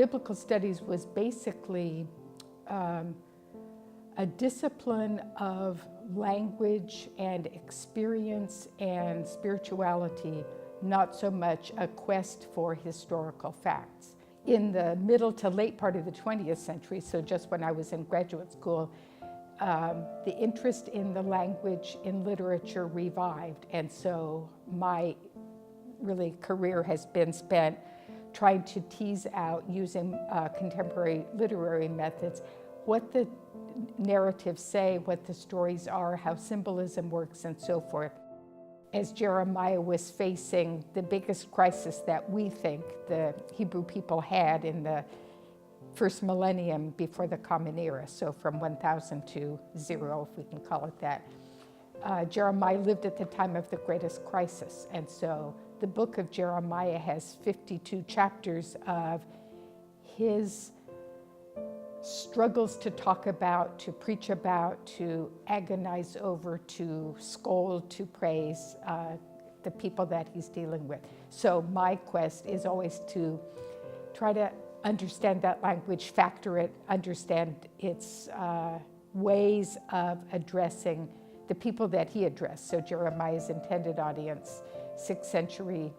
biblical studies was basically a discipline of language and experience and spirituality, not so much a quest for historical facts. In the middle to late part of the 20th century, so just when I was in graduate school, the interest in the language in literature revived. And so my really career has been spent trying to tease out, using contemporary literary methods, what the narratives say, what the stories are, how symbolism works, and so forth. As Jeremiah was facing the biggest crisis that we think the Hebrew people had in the first millennium before the Common Era, so from 1000 to 0, if we can call it that. Jeremiah lived at the time of the greatest crisis, and so the book of Jeremiah has 52 chapters of his struggles to talk about, to preach about, to agonize over, to scold, to praise the people that he's dealing with. So my quest is always to try to understand that language, factor it, understand its ways of addressing the people that he addressed. So Jeremiah's intended audience, 6th century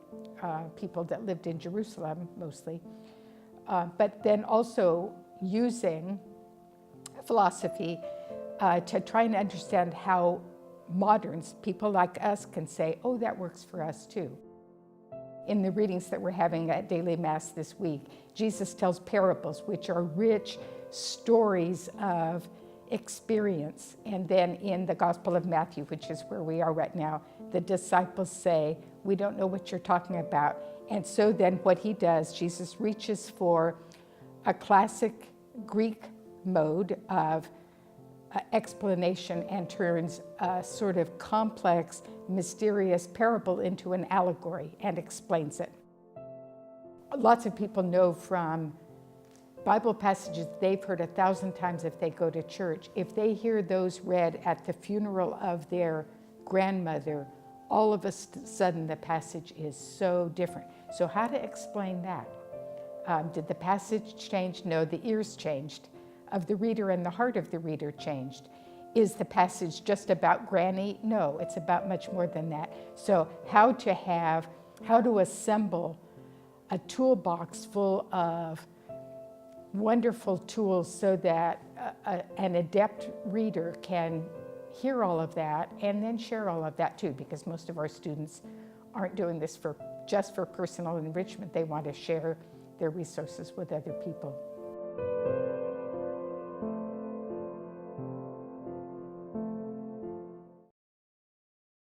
people that lived in Jerusalem mostly, but then also using philosophy to try and understand how moderns, people like us, can say, oh, that works for us too. In the readings that we're having at Daily Mass this week, Jesus tells parables, which are rich stories of experience. And then in the Gospel of Matthew, which is where we are right now, the disciples say, we don't know what you're talking about. And so then what he does, Jesus reaches for a classic Greek mode of explanation and turns a sort of complex, mysterious parable into an allegory and explains it. Lots of people know from Bible passages they've heard 1,000 times if they go to church. If they hear those read at the funeral of their grandmother, all of a sudden the passage is so different. So how to explain that? Did the passage change? No, the ears changed of the reader and the heart of the reader changed. Is the passage just about Granny? No, it's about much more than that. So how to assemble a toolbox full of wonderful tools so that an adept reader can hear all of that and then share all of that too, because most of our students aren't doing this just for personal enrichment. They want to share their resources with other people.